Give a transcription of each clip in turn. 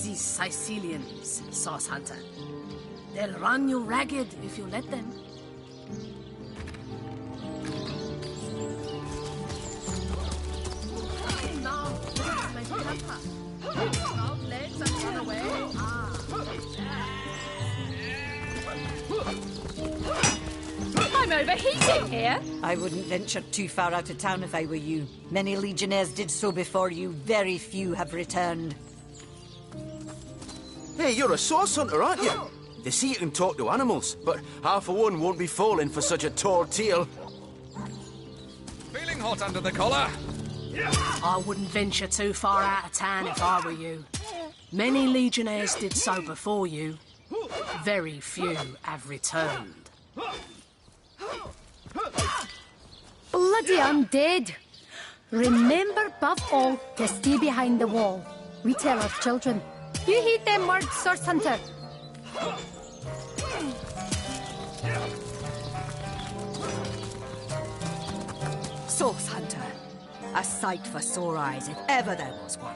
These Cysealians, Source Hunter. They'll run you ragged if you let them. Legs and run away. I'm overheating here. I wouldn't venture too far out of town if I were you. Many legionnaires did so before you. Very few have returned. Hey, you're a source hunter, aren't you? They see you can talk to animals, but I, for one, won't be falling for such a tall tale. Feeling hot under the collar? I wouldn't venture too far out of town if I were you. Many legionnaires did so before you. Very few have returned. Bloody undead! Remember, above all, to stay behind the wall. We tell our children. You heed them words, Source Hunter. Source Hunter. A sight for sore eyes, if ever there was one.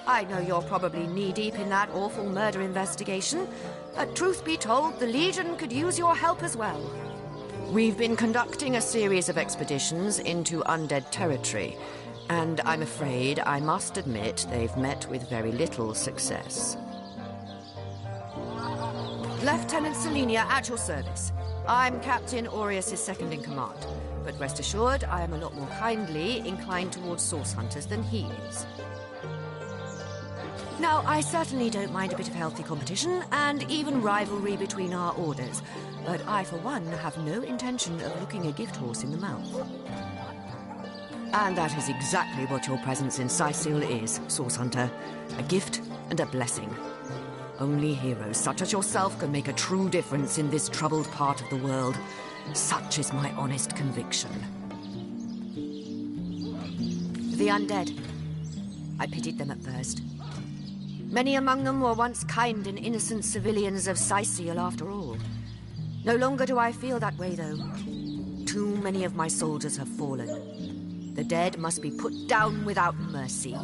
I know you're probably knee-deep in that awful murder investigation, but truth be told, the Legion could use your help as well. We've been conducting a series of expeditions into undead territory, and I'm afraid I must admit they've met with very little success. Lieutenant Selenia, at your service. I'm Captain Aureus' second-in-command, but rest assured I am a lot more kindly inclined towards source hunters than he is. Now, I certainly don't mind a bit of healthy competition and even rivalry between our orders, but I, for one, have no intention of looking a gift horse in the mouth. And that is exactly what your presence in Cyseal is, Source Hunter. A gift and a blessing. Only heroes such as yourself can make a true difference in this troubled part of the world. Such is my honest conviction. The undead. I pitied them at first. Many among them were once kind and innocent civilians of Cyseal, after all. No longer do I feel that way, though. Too many of my soldiers have fallen. The dead must be put down without mercy,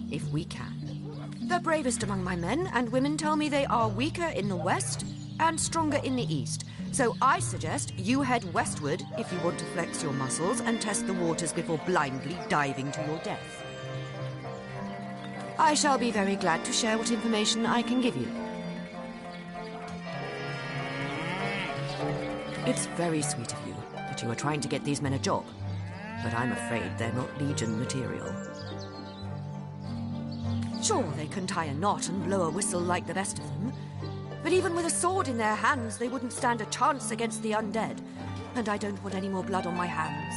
if we can. The bravest among my men and women tell me they are weaker in the west and stronger in the east. So I suggest you head westward if you want to flex your muscles and test the waters before blindly diving to your death. I shall be very glad to share what information I can give you. It's very sweet of you that you are trying to get these men a job, but I'm afraid they're not Legion material. Sure, they can tie a knot and blow a whistle like the best of them, but even with a sword in their hands, they wouldn't stand a chance against the undead, and I don't want any more blood on my hands.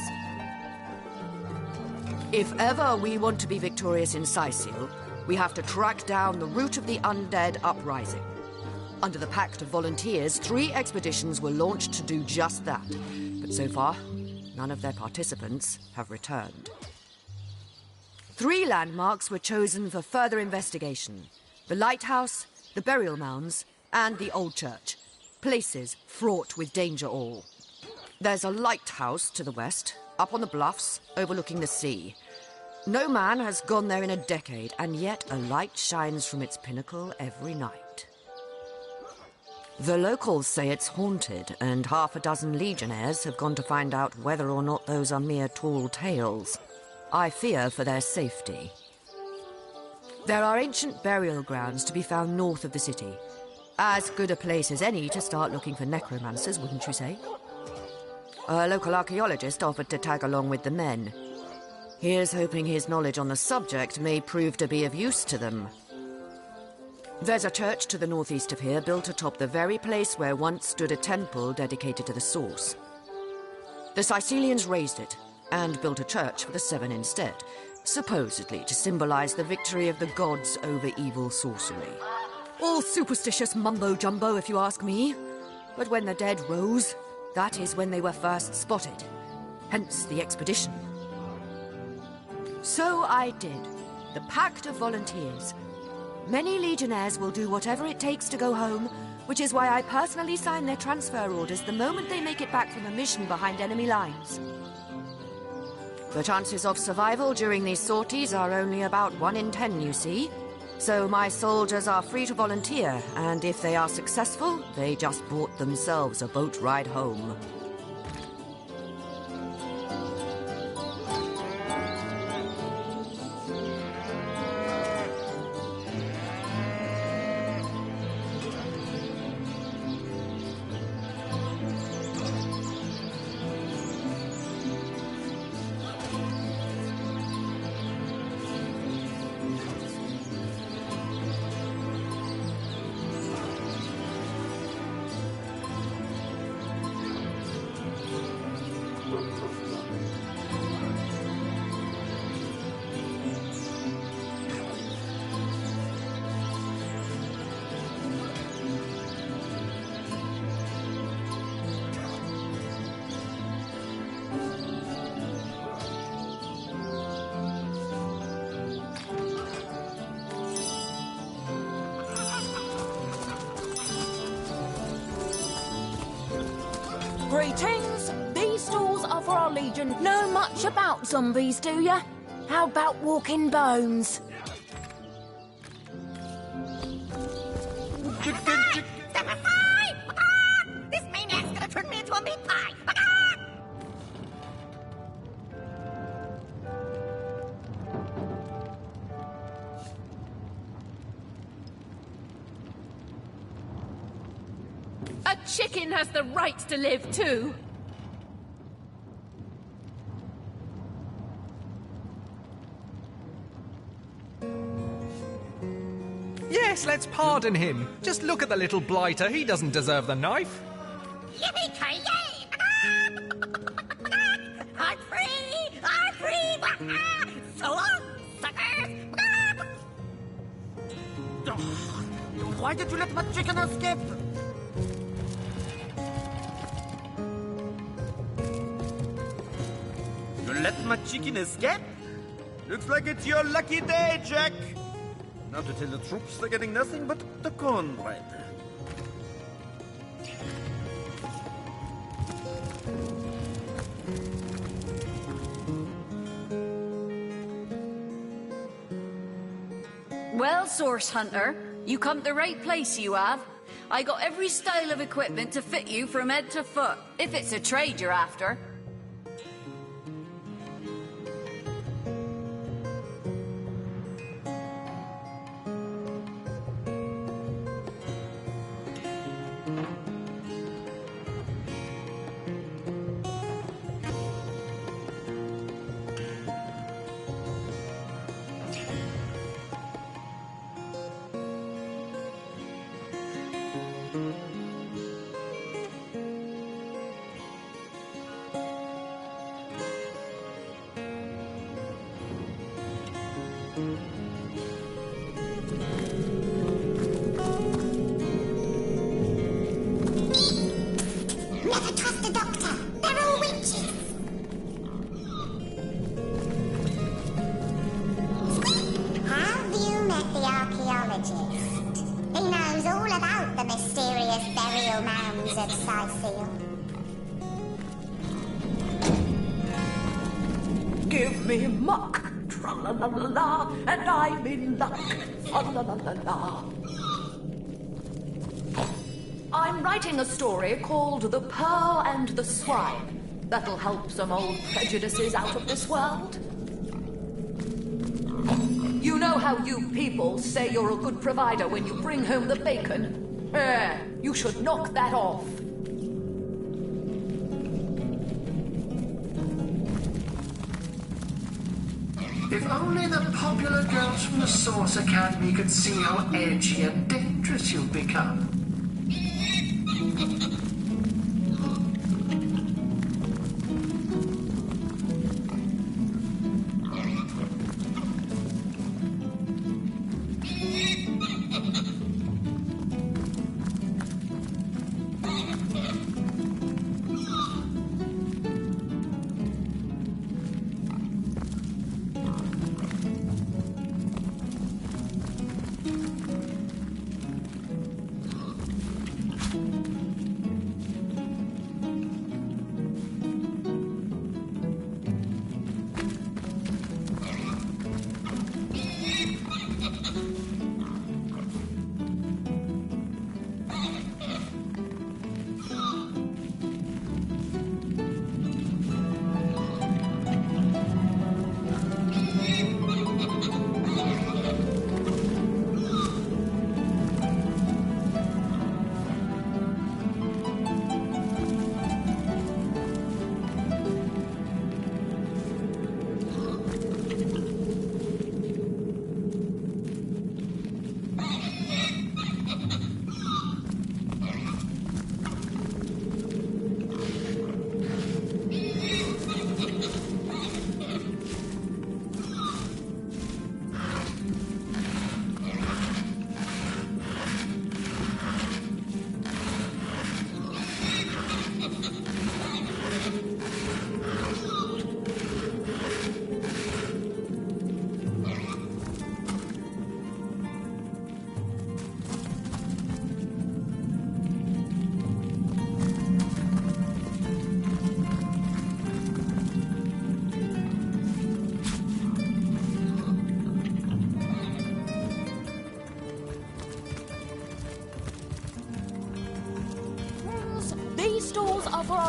If ever we want to be victorious in Cyseal, we have to track down the root of the undead uprising. Under the Pact of Volunteers, 3 expeditions were launched to do just that, but so far, none of their participants have returned. 3 landmarks were chosen for further investigation: the lighthouse, the burial mounds, and the old church. Places fraught with danger all. There's a lighthouse to the west, up on the bluffs, overlooking the sea. No man has gone there in a decade, and yet a light shines from its pinnacle every night. The locals say it's haunted, and half a dozen legionnaires have gone to find out whether or not those are mere tall tales. I fear for their safety. There are ancient burial grounds to be found north of the city. As good a place as any to start looking for necromancers, wouldn't you say? A local archaeologist offered to tag along with the men. Here's hoping his knowledge on the subject may prove to be of use to them. There's a church to the northeast of here, built atop the very place where once stood a temple dedicated to the Source. The Cysealians razed it, and built a church for the 7 instead, supposedly to symbolize the victory of the gods over evil sorcery. All superstitious mumbo-jumbo, if you ask me. But when the dead rose, that is when they were first spotted. Hence the expedition. So I did. The Pact of Volunteers. Many legionnaires will do whatever it takes to go home, which is why I personally sign their transfer orders the moment they make it back from a mission behind enemy lines. The chances of survival during these sorties are only about 1 in 10, you see. So my soldiers are free to volunteer, and if they are successful, they just bought themselves a boat ride home. Greetings. These stalls are for our Legion. Know much about zombies, do ya? How about walking bones? This maniac's gonna turn me into a meat pie! A chicken has the right to live too. Yes, let's pardon him. Just look at the little blighter. He doesn't deserve the knife. Yippee-ki-yay! I'm free! I'm free! So long, suckers! Why did you let my chicken escape? You let my chicken escape? Looks like it's your lucky day, Jack. Now to tell the troops they're getting nothing but the cornbread. Well, Source Hunter, you come to the right place, you have. I got every style of equipment to fit you from head to foot, if it's a trade you're after. Never trust a doctor. They're all witches. Have you met the archaeologist? He knows all about the mysterious burial mounds of Cyseal. Give me muck, tra-la-la-la-la, and I'm in luck, fa-la-la-la-la. I'm writing a story called The Pearl and the Swine. That'll help some old prejudices out of this world. You know how you people say you're a good provider when you bring home the bacon? You should knock that off. If only the popular girls from the Source Academy could see how edgy and dangerous you've become.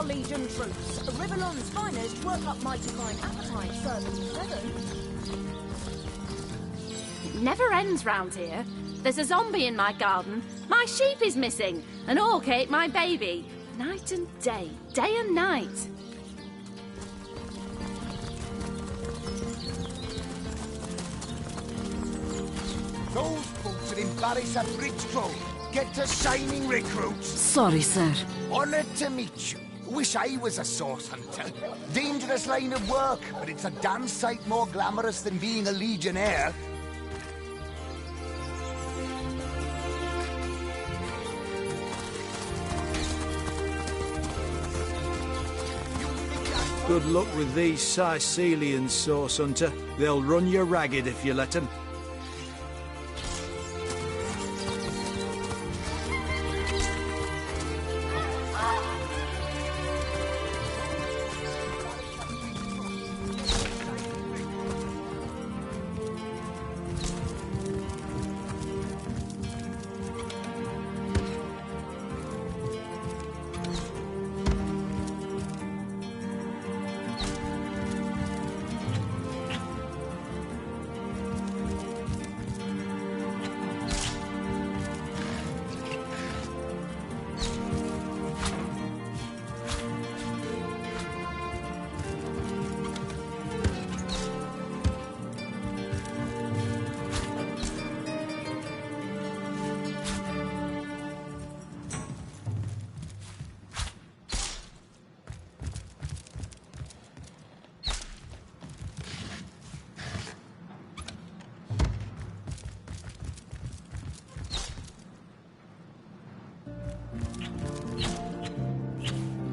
our Legion troops. Rivelon's finest work up mighty fine appetite serving seven. It never ends round here. There's a zombie in my garden. My sheep is missing. An orc ate my baby. Night and day and night. Those folks are in Barris at Bridge Road. Get to signing, recruits. Sorry, sir. Honoured to meet you. Wish I was a source hunter. Dangerous line of work, but it's a damn sight more glamorous than being a legionnaire. Good luck with these Cysealians, Source Hunter. They'll run you ragged if you let them.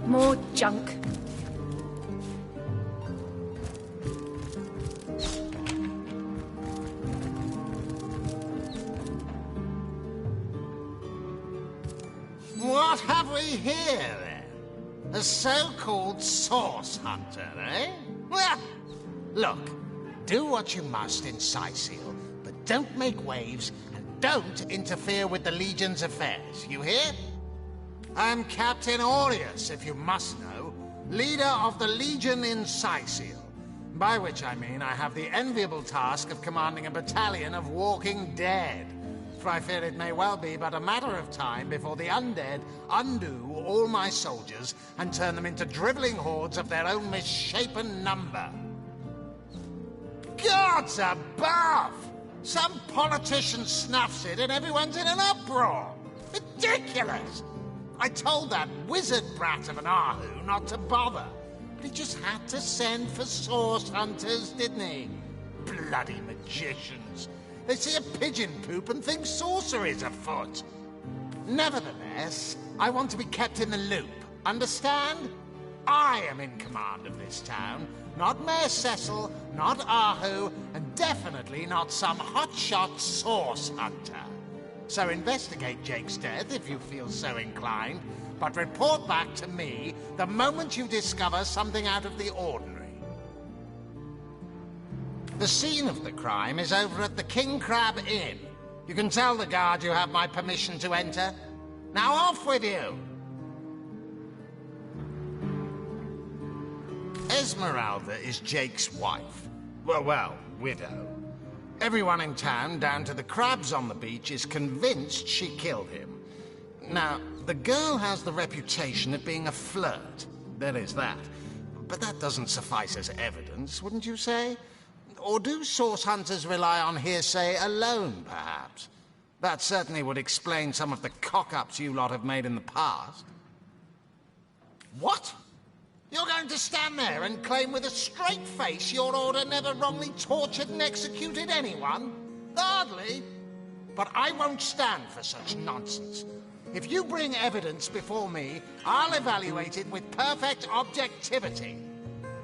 More junk. What have we here, then? A so-called source hunter, eh? Well, look, do what you must in Cyseal, but don't make waves and don't interfere with the Legion's affairs, you hear? I'm Captain Aureus, if you must know, leader of the Legion in Cyseal, by which I mean I have the enviable task of commanding a battalion of walking dead. For I fear it may well be but a matter of time before the undead undo all my soldiers and turn them into drivelling hordes of their own misshapen number. Gods above! Some politician snuffs it and everyone's in an uproar! Ridiculous! I told that wizard brat of an Ahu not to bother, but he just had to send for source hunters, didn't he? Bloody magicians! They see a pigeon poop and think sorcery's afoot. Nevertheless, I want to be kept in the loop. Understand? I am in command of this town, not Mayor Cecil, not Ahu, and definitely not some hotshot source hunter. So investigate Jake's death if you feel so inclined, but report back to me the moment you discover something out of the ordinary. The scene of the crime is over at the King Crab Inn. You can tell the guard you have my permission to enter. Now off with you! Esmeralda is Jake's wife. Well, widow. Everyone in town, down to the crabs on the beach, is convinced she killed him. Now, the girl has the reputation of being a flirt. There is that. But that doesn't suffice as evidence, wouldn't you say? Or do source hunters rely on hearsay alone, perhaps? That certainly would explain some of the cock-ups you lot have made in the past. What? You're going to stand there and claim with a straight face your order never wrongly tortured and executed anyone? Hardly. But I won't stand for such nonsense. If you bring evidence before me, I'll evaluate it with perfect objectivity.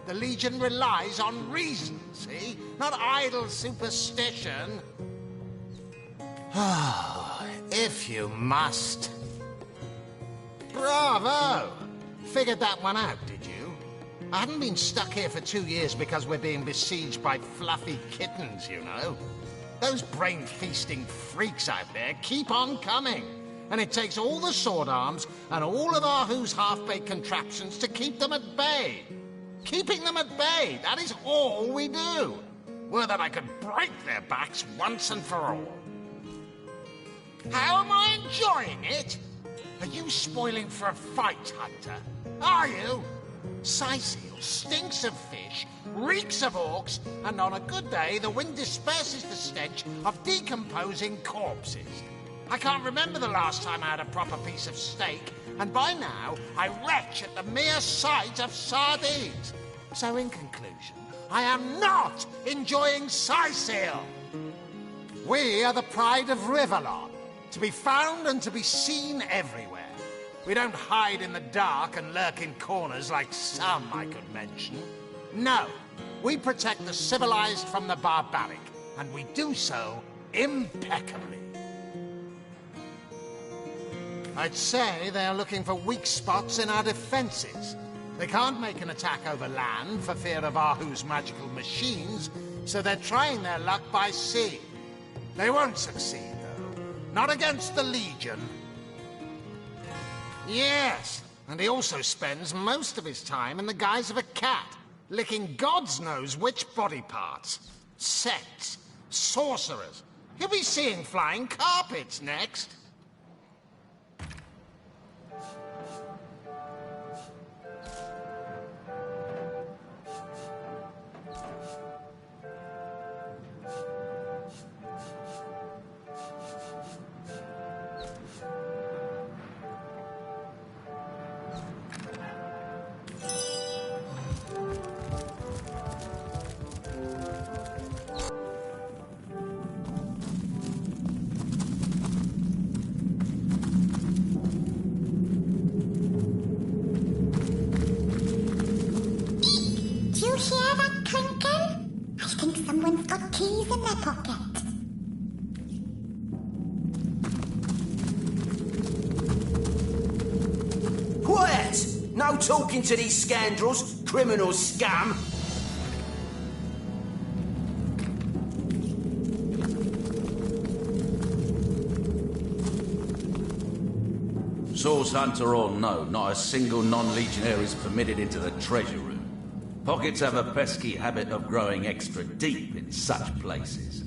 The Legion relies on reason, see? Not idle superstition. If you must. Bravo! Figured that one out, did you? I haven't been stuck here for 2 years because we're being besieged by fluffy kittens, you know. Those brain-feasting freaks out there keep on coming. and it takes all the sword arms and all of Ahu's half-baked contraptions to keep them at bay. Keeping them at bay, that is all we do. Were that I could break their backs once and for all. How am I enjoying it? Are you spoiling for a fight, Hunter? Are you? Cyseal stinks of fish, reeks of orcs, and on a good day the wind disperses the stench of decomposing corpses. I can't remember the last time I had a proper piece of steak, and by now I retch at the mere sight of sardines. So in conclusion, I am not enjoying Cyseal. We are the pride of Rivellon, to be found and to be seen everywhere. We don't hide in the dark and lurk in corners like some I could mention. No, we protect the civilized from the barbaric, and we do so impeccably. I'd say they are looking for weak spots in our defenses. They can't make an attack over land for fear of Ahu's magical machines, so they're trying their luck by sea. They won't succeed, though. Not against the Legion. Yes, and he also spends most of his time in the guise of a cat, licking God's knows which body parts. Sects, sorcerers. He'll be seeing flying carpets next. Talking to these scoundrels, criminal scum. Source hunter or no, not a single non-legionnaire is permitted into the treasure room. Pockets have a pesky habit of growing extra deep in such places.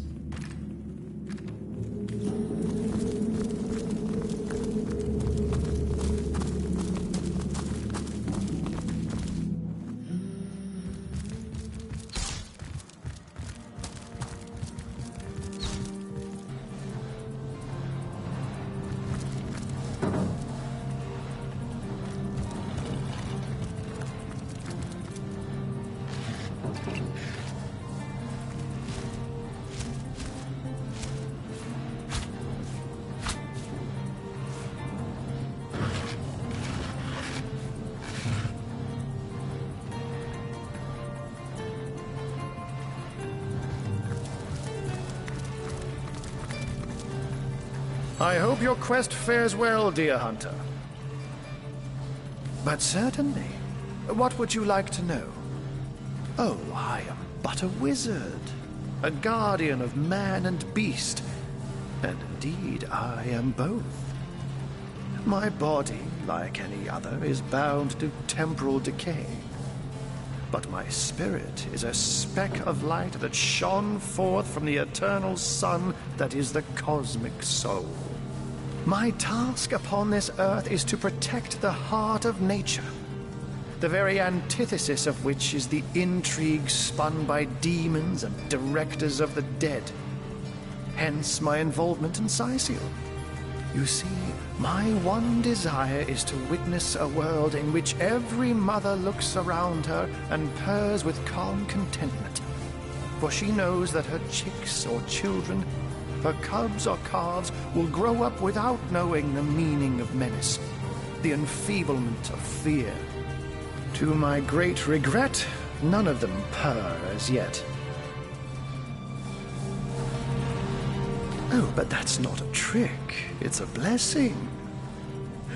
I hope your quest fares well, dear hunter. But certainly. What would you like to know? Oh, I am but a wizard, a guardian of man and beast, and indeed I am both. My body, like any other, is bound to temporal decay. But my spirit is a speck of light that shone forth from the eternal sun that is the cosmic soul. My task upon this earth is to protect the heart of nature, the very antithesis of which is the intrigue spun by demons and directors of the dead. Hence my involvement in Cyseal. You see, my one desire is to witness a world in which every mother looks around her and purrs with calm contentment, for she knows that her chicks or children, her cubs or calves, will grow up without knowing the meaning of menace, the enfeeblement of fear. To my great regret, none of them purr as yet. Oh, but that's not a trick. It's a blessing.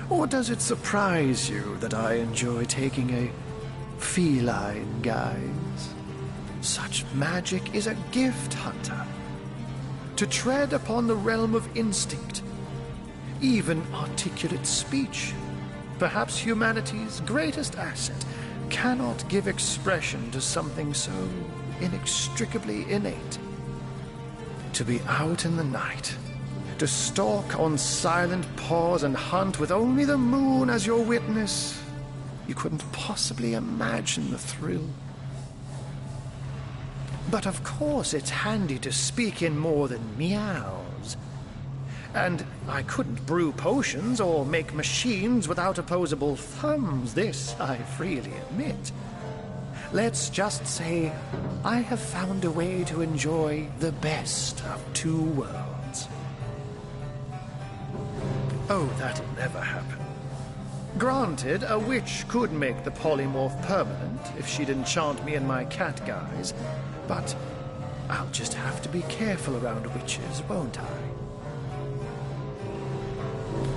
Or does it surprise you that I enjoy taking a feline guise? Such magic is a gift, hunter. To tread upon the realm of instinct. even articulate speech. Perhaps humanity's greatest asset cannot give expression to something so inextricably innate. To be out in the night, to stalk on silent paws and hunt with only the moon as your witness, you couldn't possibly imagine the thrill. But of course it's handy to speak in more than meows. And I couldn't brew potions or make machines without opposable thumbs, this I freely admit. Let's just say I have found a way to enjoy the best of two worlds. Oh, that'll never happen. Granted, a witch could make the polymorph permanent if she'd enchant me in my cat guise, but I'll just have to be careful around witches, won't I?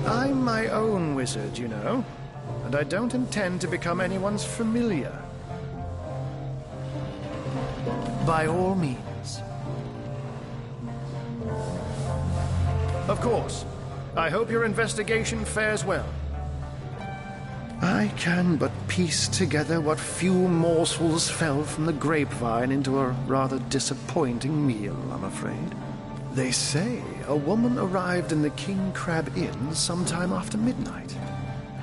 I'm my own wizard, you know, and I don't intend to become anyone's familiar. By all means. Of course. I hope your investigation fares well. I can but piece together what few morsels fell from the grapevine into a rather disappointing meal, I'm afraid. They say a woman arrived in the King Crab Inn sometime after midnight.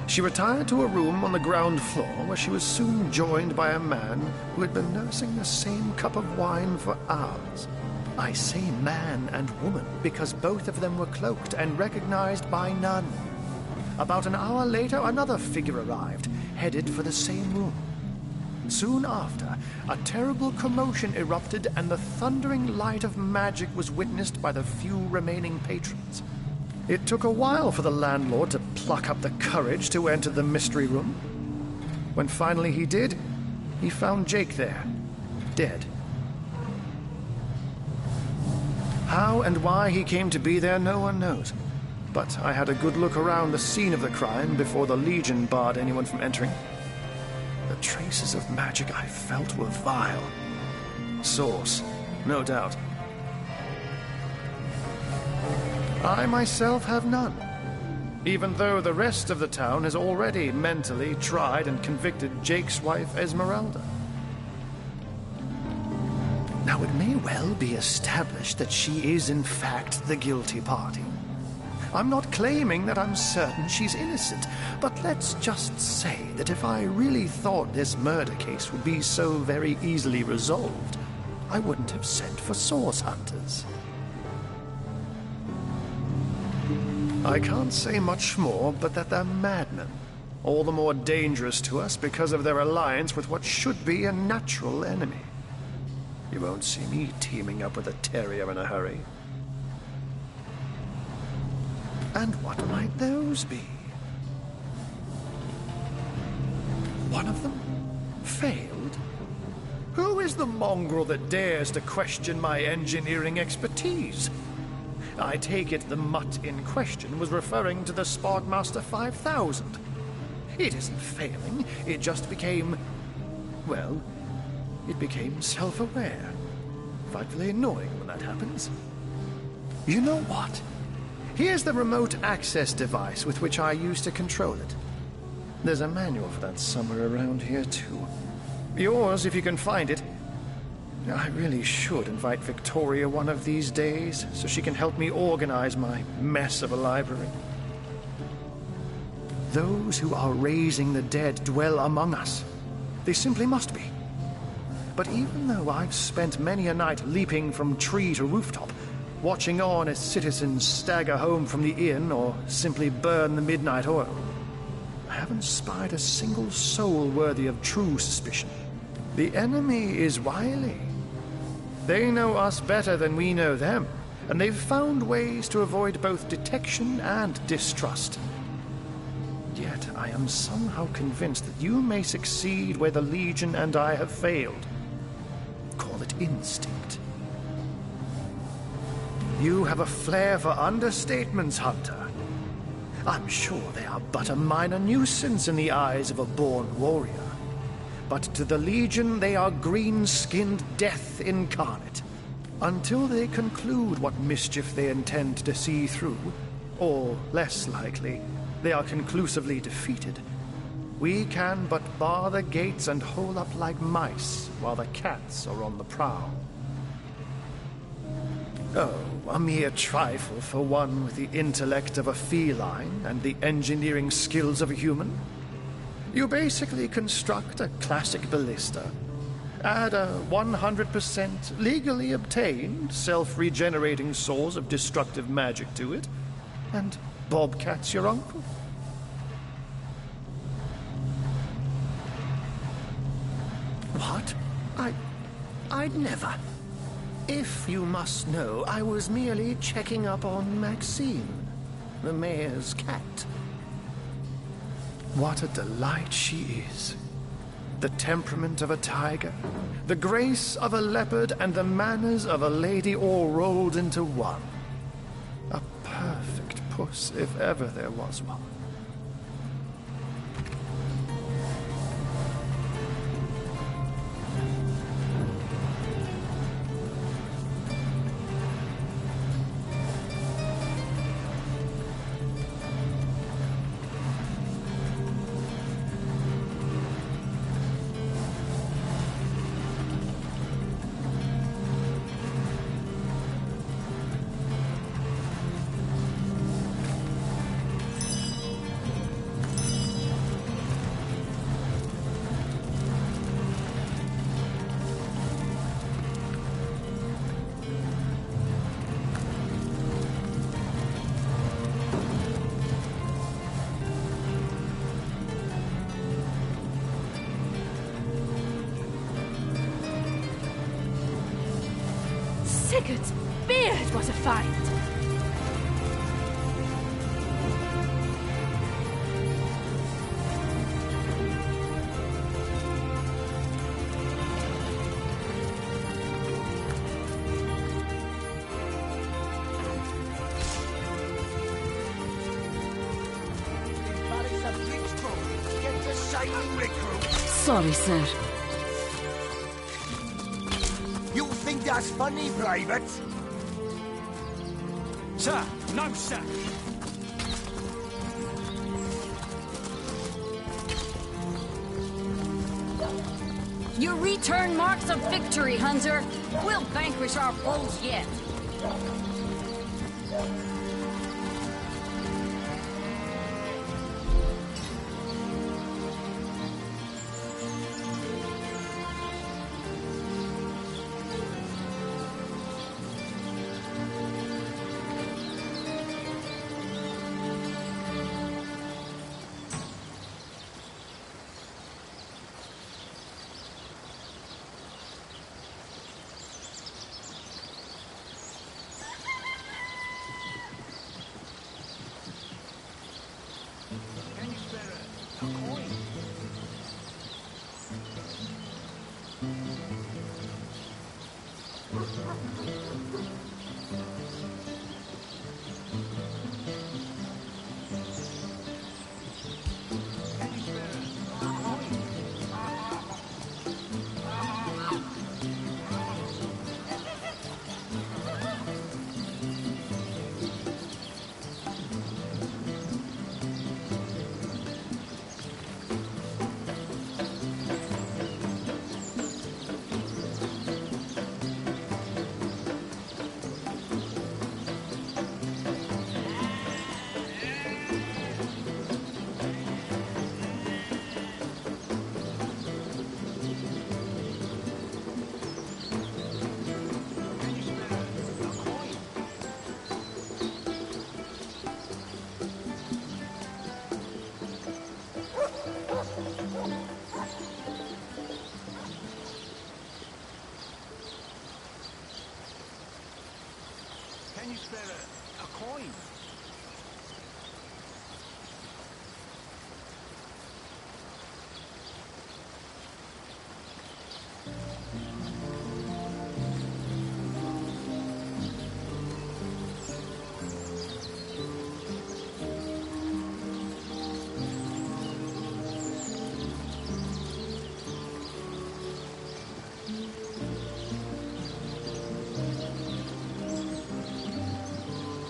She retired to a room on the ground floor where she was soon joined by a man who had been nursing the same cup of wine for hours. I say man and woman because both of them were cloaked and recognized by none. About an hour later, another figure arrived, headed for the same room. Soon after, a terrible commotion erupted and the thundering light of magic was witnessed by the few remaining patrons. It took a while for the landlord to pluck up the courage to enter the mystery room. When finally he did, he found Jake there, dead. How and why he came to be there, no one knows. But I had a good look around the scene of the crime before the Legion barred anyone from entering. The traces of magic I felt were vile. Source, no doubt. I myself have none, even though the rest of the town has already mentally tried and convicted Jake's wife, Esmeralda. Now, it may well be established that she is, in fact, the guilty party. I'm not claiming that I'm certain she's innocent, but let's just say that if I really thought this murder case would be so very easily resolved, I wouldn't have sent for source hunters. I can't say much more, but that they're madmen, all the more dangerous to us because of their alliance with what should be a natural enemy. You won't see me teaming up with a terrier in a hurry. And what might those be? One of them failed? Who is the mongrel that dares to question my engineering expertise? I take it the mutt in question was referring to the Sparkmaster 5000. It isn't failing, it just became... well, it became self-aware. Frightfully annoying when that happens. You know what? Here's the remote access device with which I used to control it. There's a manual for that somewhere around here, too. Yours, if you can find it. I really should invite Victoria one of these days, so she can help me organize my mess of a library. Those who are raising the dead dwell among us. They simply must be. But even though I've spent many a night leaping from tree to rooftop, watching on as citizens stagger home from the inn or simply burn the midnight oil, I haven't spied a single soul worthy of true suspicion. The enemy is wily. They know us better than we know them, and they've found ways to avoid both detection and distrust. Yet I am somehow convinced that you may succeed where the Legion and I have failed. Call it instinct. You have a flair for understatements, Hunter. I'm sure they are but a minor nuisance in the eyes of a born warrior. But to the Legion, they are green-skinned death incarnate. Until they conclude what mischief they intend to see through, or less likely, they are conclusively defeated, we can but bar the gates and hole up like mice while the cats are on the prowl. Oh, a mere trifle for one with the intellect of a feline and the engineering skills of a human. You basically construct a classic ballista, add a 100% legally obtained self-regenerating source of destructive magic to it, and Bobcat's your uncle. What? I'd never. If you must know, I was merely checking up on Maxine, the mayor's cat. What a delight she is. The temperament of a tiger, the grace of a leopard, and the manners of a lady all rolled into one. A perfect puss, if ever there was one. Sigurd's beard, what a find! Sorry, sir. You think that's funny, Private? Sir, no, sir. Your return marks of victory, Hunter. We'll vanquish our foes yet. Can you spare a coin?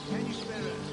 Can you spare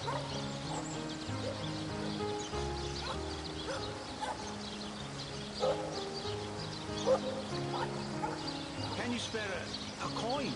Can you spare a coin?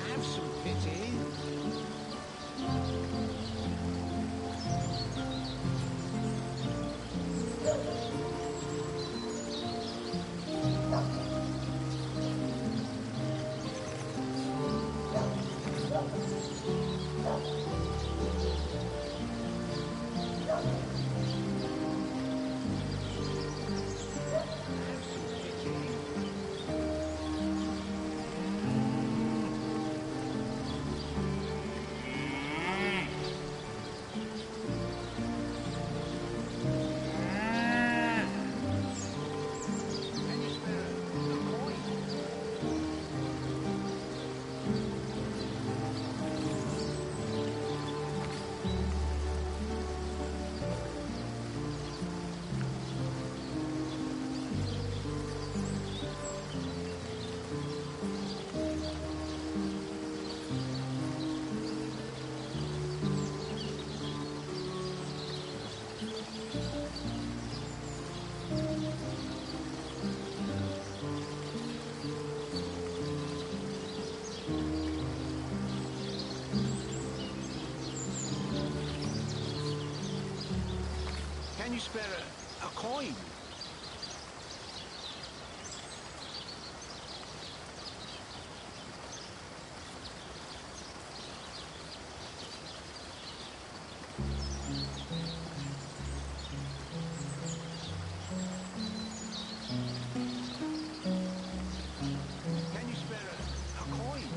Have some pity. Can you spare a coin? Can you spare a coin?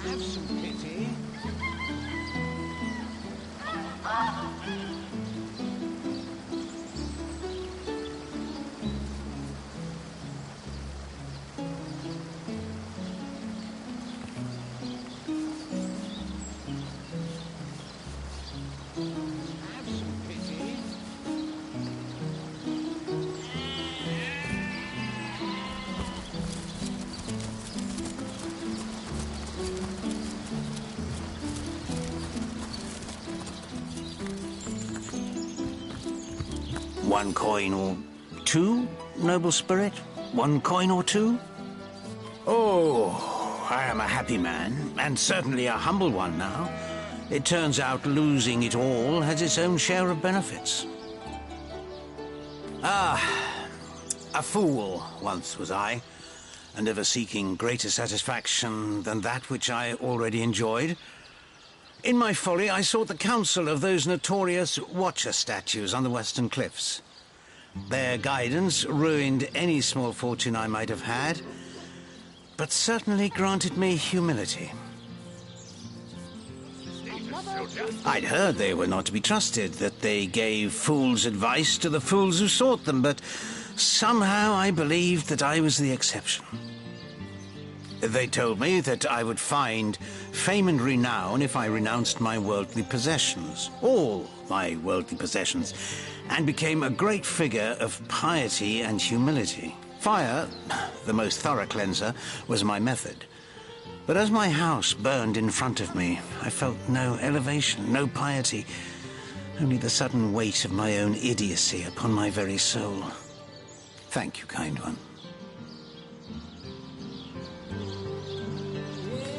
Have some pity. Have some pity. One coin or two, noble spirit? One coin or two? Oh, I am a happy man, and certainly a humble one now. It turns out losing it all has its own share of benefits. Ah, a fool once was I, and ever seeking greater satisfaction than that which I already enjoyed. In my folly, I sought the counsel of those notorious Watcher statues on the western cliffs. Their guidance ruined any small fortune I might have had, but certainly granted me humility. I'd heard they were not to be trusted, that they gave fools' advice to the fools who sought them, but somehow I believed that I was the exception. They told me that I would find fame and renown if I renounced my worldly possessions, all my worldly possessions, and became a great figure of piety and humility. Fire, the most thorough cleanser, was my method. But as my house burned in front of me, I felt no elevation, no piety, only the sudden weight of my own idiocy upon my very soul. Thank you, kind one.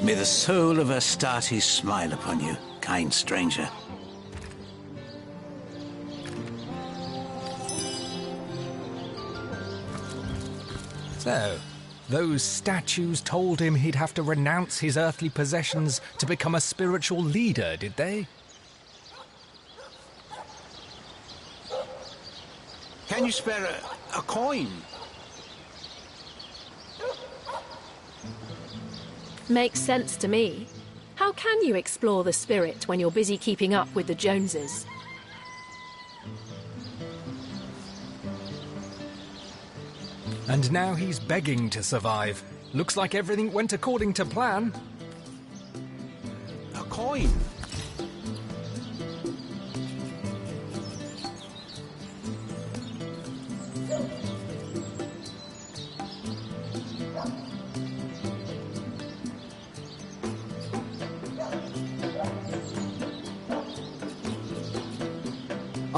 May the soul of Astarte smile upon you, kind stranger. So, those statues told him he'd have to renounce his earthly possessions to become a spiritual leader, did they? Can you spare a coin? Makes sense to me. How can you explore the spirit when you're busy keeping up with the Joneses? And now he's begging to survive. Looks like everything went according to plan. A coin.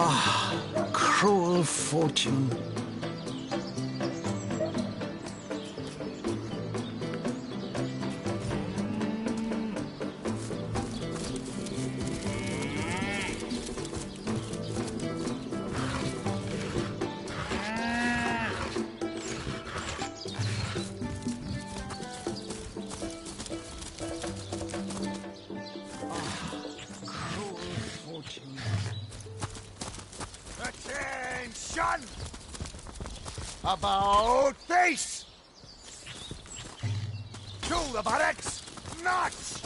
Ah, cruel fortune. Attention! About face! To the buttocks! Nuts!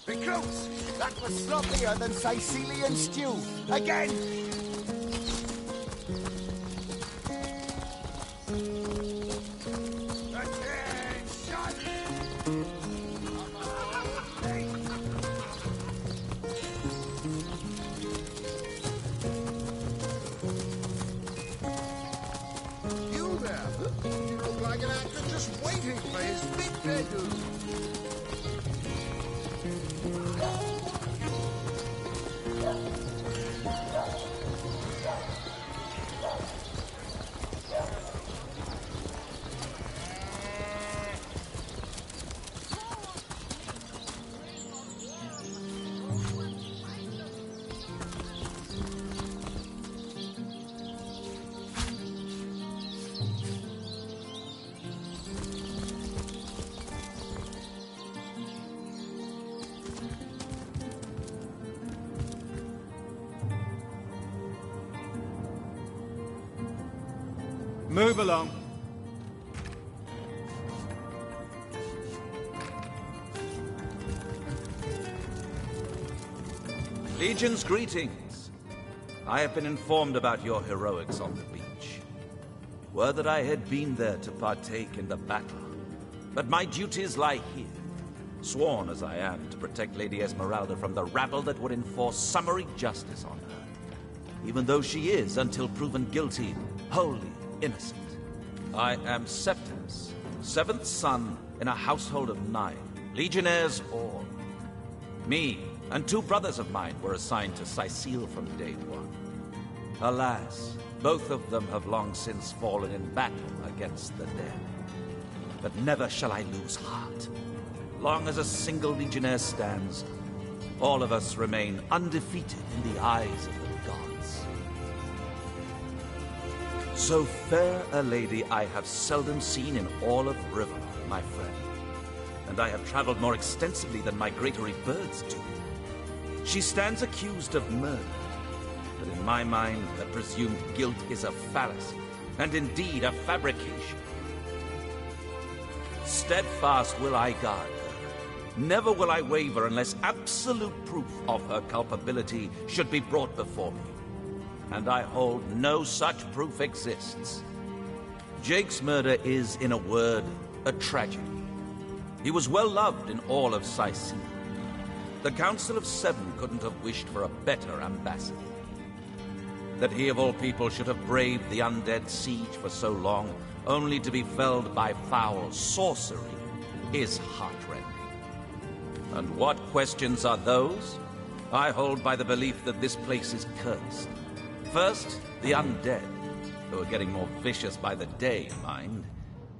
Recruits, that was sloppier than Cysealian stew. Again! You there? You look like an actor just waiting for his big debut. Move along. Legion's greetings. I have been informed about your heroics on the beach. Were that I had been there to partake in the battle. But my duties lie here, sworn as I am to protect Lady Esmeralda from the rabble that would enforce summary justice on her. Even though she is, until proven guilty, wholly innocent. I am Septimus, seventh son in a household of 9, legionnaires all. Me and 2 brothers of mine were assigned to Cyseal from day one. Alas, both of them have long since fallen in battle against the dead. But never shall I lose heart. Long as a single legionnaire stands, all of us remain undefeated in the eyes of the gods. So fair a lady I have seldom seen in all of Riverland, my friend. And I have traveled more extensively than migratory birds do. She stands accused of murder, but in my mind, the presumed guilt is a fallacy, and indeed a fabrication. Steadfast will I guard her. Never will I waver unless absolute proof of her culpability should be brought before me. And I hold no such proof exists. Jake's murder is, in a word, a tragedy. He was well loved in all of Cyseal. The Council of 7 couldn't have wished for a better ambassador. That he of all people should have braved the undead siege for so long, only to be felled by foul sorcery, is heartrending. And what questions are those? I hold by the belief that this place is cursed. First, the undead, who are getting more vicious by the day, mind.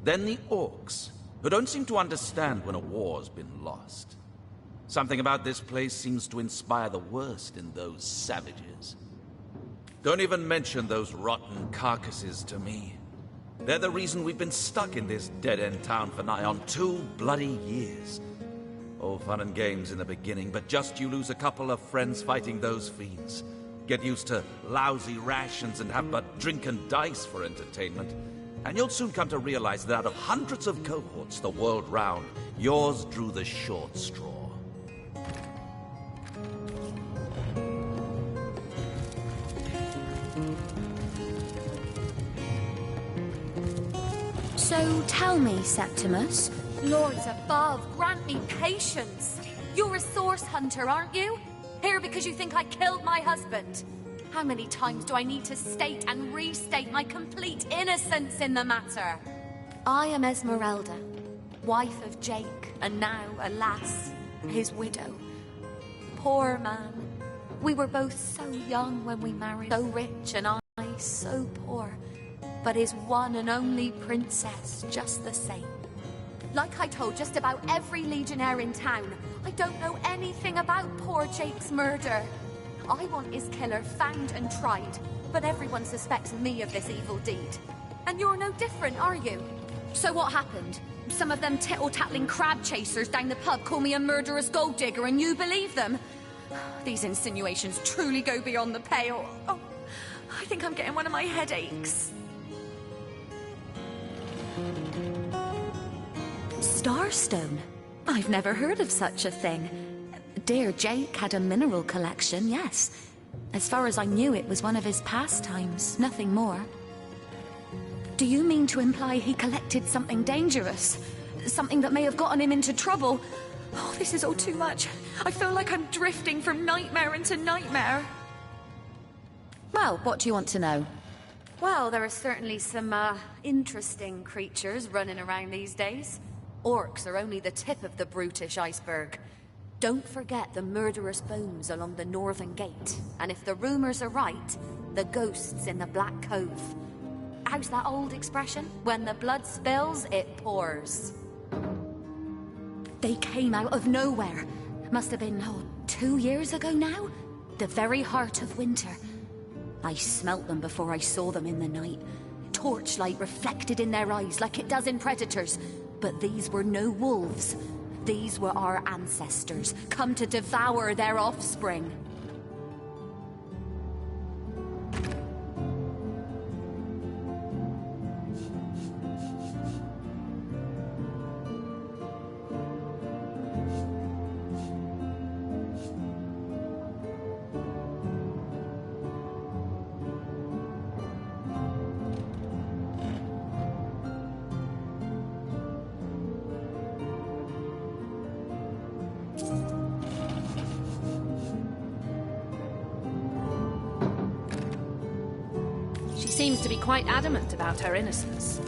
Then the orcs, who don't seem to understand when a war's been lost. Something about this place seems to inspire the worst in those savages. Don't even mention those rotten carcasses to me. They're the reason we've been stuck in this dead-end town for nigh on 2 bloody years. All fun and games in the beginning, but just you lose a couple of friends fighting those fiends. Get used to lousy rations and have but drink and dice for entertainment. And you'll soon come to realize that out of hundreds of cohorts the world round, yours drew the short straw. So tell me, Septimus. Lords above, grant me patience. You're a source hunter, aren't you? Here because you think I killed my husband. How many times do I need to state and restate my complete innocence in the matter? I am Esmeralda, wife of Jake, and now, alas, his widow. Poor man. We were both so young when we married, so rich, and I so poor. But his one and only princess just the same. Like I told just about every legionnaire in town, I don't know anything about poor Jake's murder. I want his killer found and tried, but everyone suspects me of this evil deed. And you're no different, are you? So what happened? Some of them tittle-tattling crab chasers down the pub call me a murderous gold digger and you believe them? These insinuations truly go beyond the pale. Oh, I think I'm getting one of my headaches. Starstone? I've never heard of such a thing. Dear Jake had a mineral collection, yes. As far as I knew, it was one of his pastimes, nothing more. Do you mean to imply he collected something dangerous? Something that may have gotten him into trouble? Oh, this is all too much. I feel like I'm drifting from nightmare into nightmare. Well, what do you want to know? Well, there are certainly some, interesting creatures running around these days. Orcs are only the tip of the brutish iceberg. Don't forget the murderous bones along the northern gate. And if the rumors are right, the ghosts in the Black Cove. How's that old expression? When the blood spills, it pours. They came out of nowhere. Must have been, 2 years ago now? The very heart of winter. I smelt them before I saw them in the night. Torchlight reflected in their eyes like it does in predators. But these were no wolves. These were our ancestors, come to devour their offspring. Seems to be quite adamant about her innocence.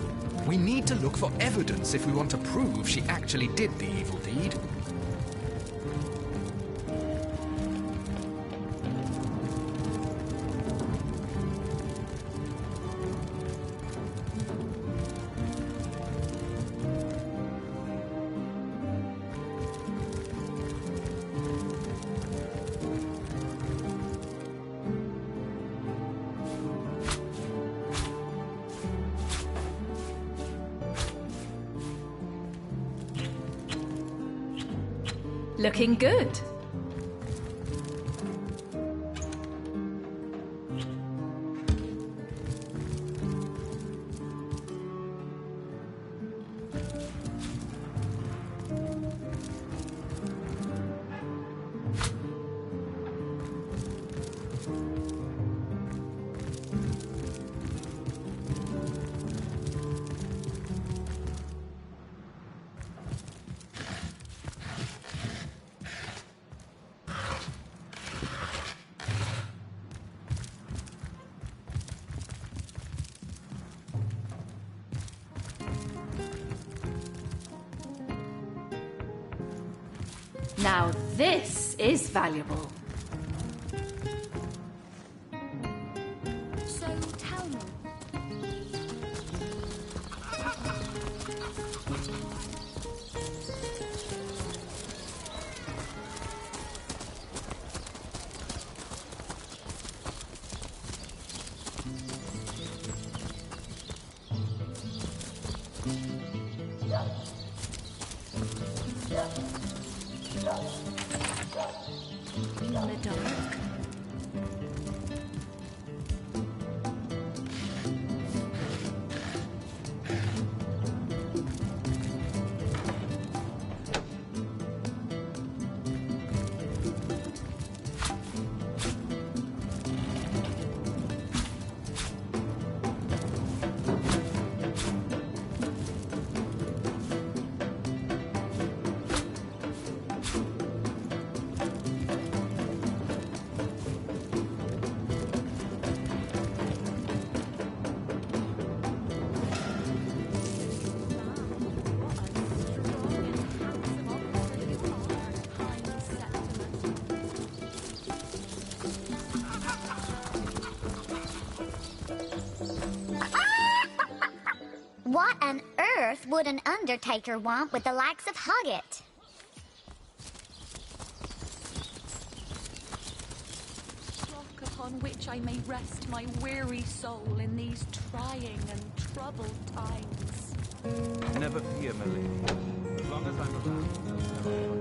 We need to look for evidence if we want to prove she actually did the evil deed. Looking good. Now this is valuable. So tell me. In the dark. What on earth would an undertaker want with the likes of Hoggett? Rock upon which I may rest my weary soul in these trying and troubled times. Never fear, my lady. As long as I'm around, there's never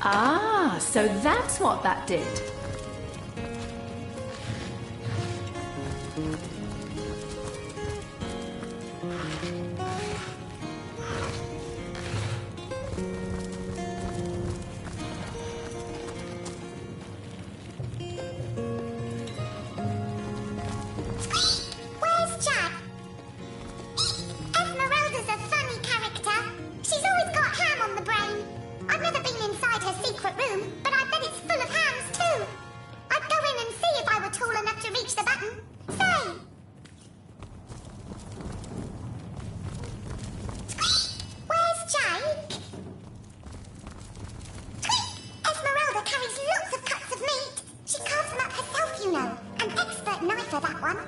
Ah, so that's what that did. Where's Jack? Esmeralda's a funny character. She's always got ham on the brain. I've never been inside her secret room, but I bet it's full of hams too. I'd go in and see if I were tall enough to reach the button. Say! Where's Jake? Esmeralda carries lots of cuts of meat. She carves them up herself, you know. An expert knifer, that one.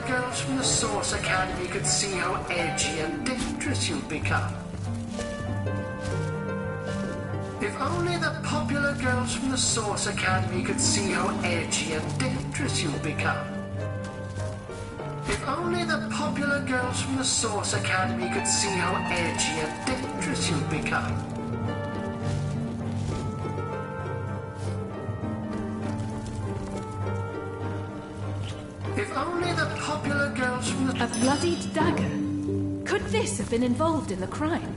Girls from the Source Academy could see how edgy and dangerous you've become. If only the popular girls from the Source Academy could see how edgy and dangerous you've become. If only the popular girls from the Source Academy could see how edgy and dangerous you've become. If only the popular girls from the... A bloodied dagger? Could this have been involved in the crime?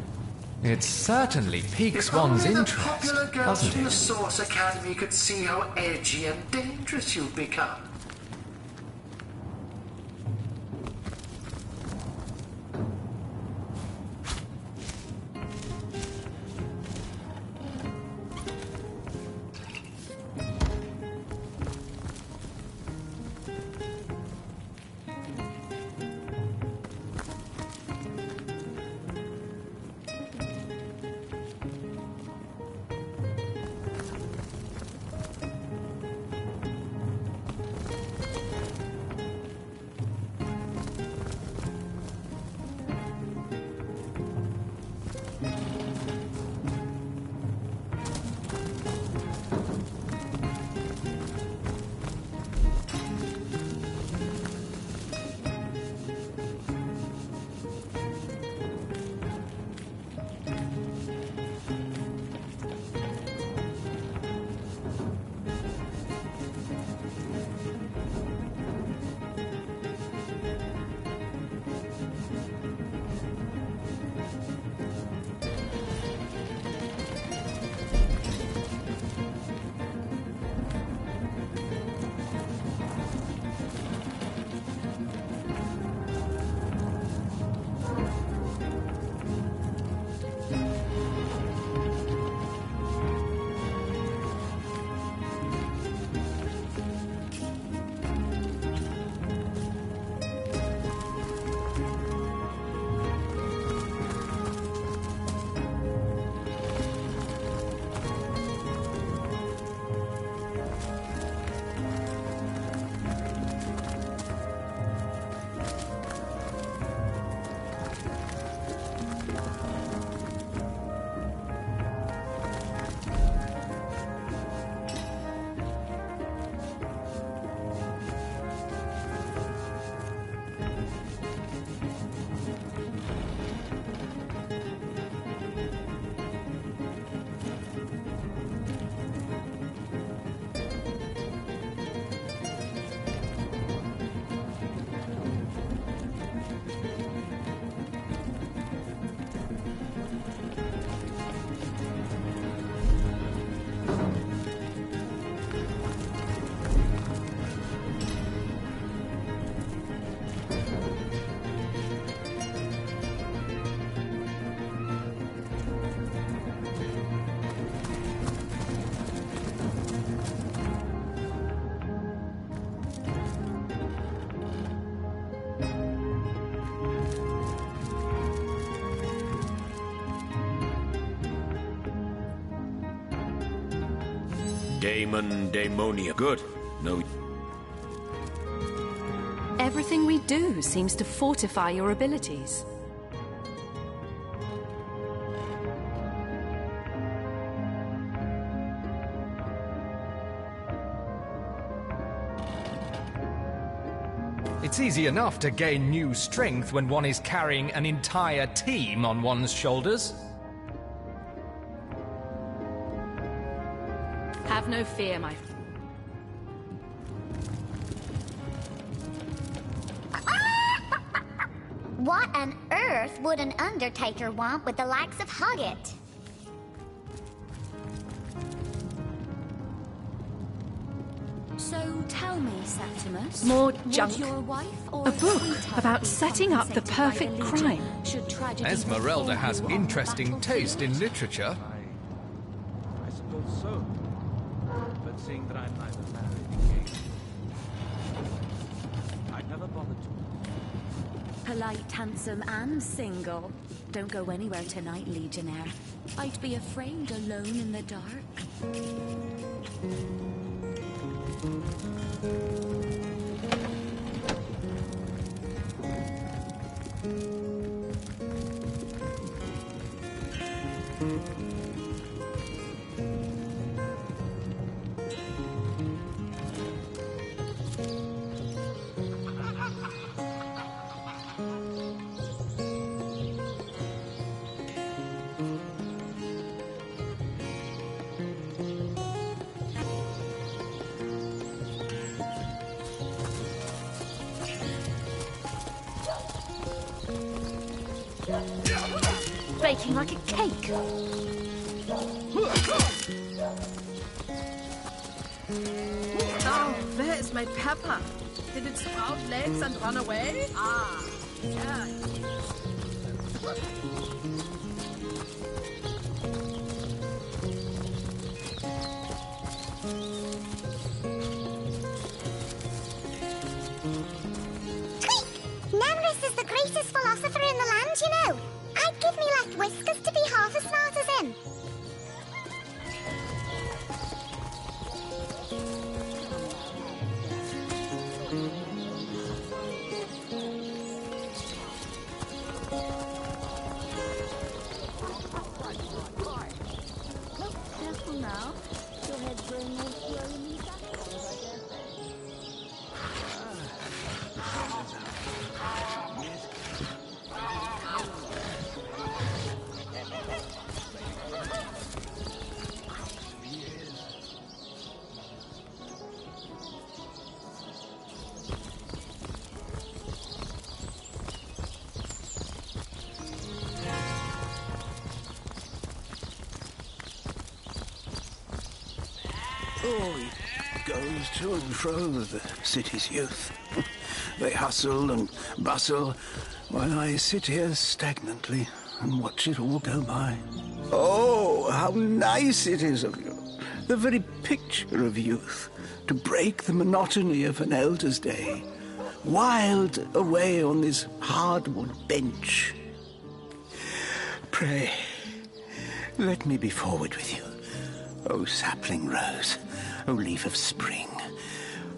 It certainly piques one's interest, Popular girls doesn't from the it? Source Academy could see how edgy and dangerous you've become. Daemon Daemonia. Good. No. Everything we do seems to fortify your abilities. It's easy enough to gain new strength when one is carrying an entire team on one's shoulders. Have no fear, my friend. What on earth would an Undertaker want with the likes of Hoggett? So tell me, Septimus. More would junk. Your wife or A book sweetheart about be setting up the compensated by perfect the Legion crime. should tragedy Esmeralda befall has you on the interesting taste in literature. I suppose so. But seeing that I'm neither married, engaged, I'd never bothered to. Polite, handsome, and single. Don't go anywhere tonight, Legionnaire. I'd be afraid alone in the dark. baking like a cake. Oh, there's my pepper. Did it sprout legs and run away? Ah, yeah. Nemrys is the greatest philosopher in the land, you know. I'd give me left whiskers to be half as smart as him. Careful now. Your head's going more slowly back. Oh, it goes to and fro, the city's youth. They hustle and bustle, while I sit here stagnantly and watch it all go by. Oh, how nice it is of you, the very picture of youth, to break the monotony of an elder's day, wild away on this hardwood bench. Pray, let me be forward with you, O sapling rose, O leaf of spring,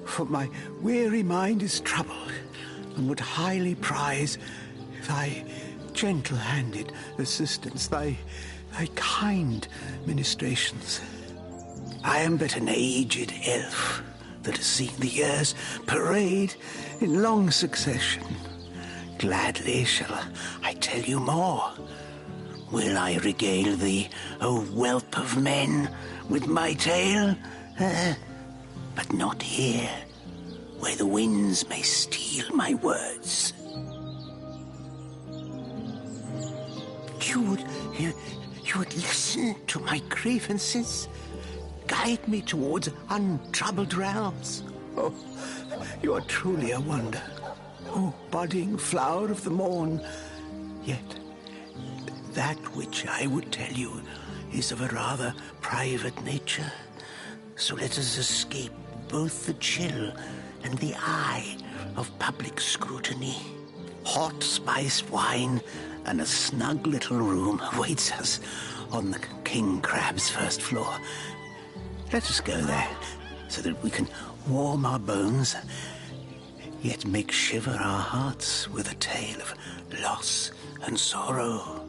for my weary mind is troubled, and would highly prize thy gentle-handed assistance, thy kind ministrations. I am but an aged elf that has seen the years parade in long succession. Gladly shall I tell you more. Will I regale thee, O whelp of men, with my tale? But not here, where the winds may steal my words. You would listen to my grievances, guide me towards untroubled realms. Oh, you are truly a wonder, oh budding flower of the morn. Yet that which I would tell you is of a rather private nature. So let us escape both the chill and the eye of public scrutiny. Hot spiced wine and a snug little room awaits us on the King Crab's first floor. Let us go there, so that we can warm our bones, yet make shiver our hearts with a tale of loss and sorrow.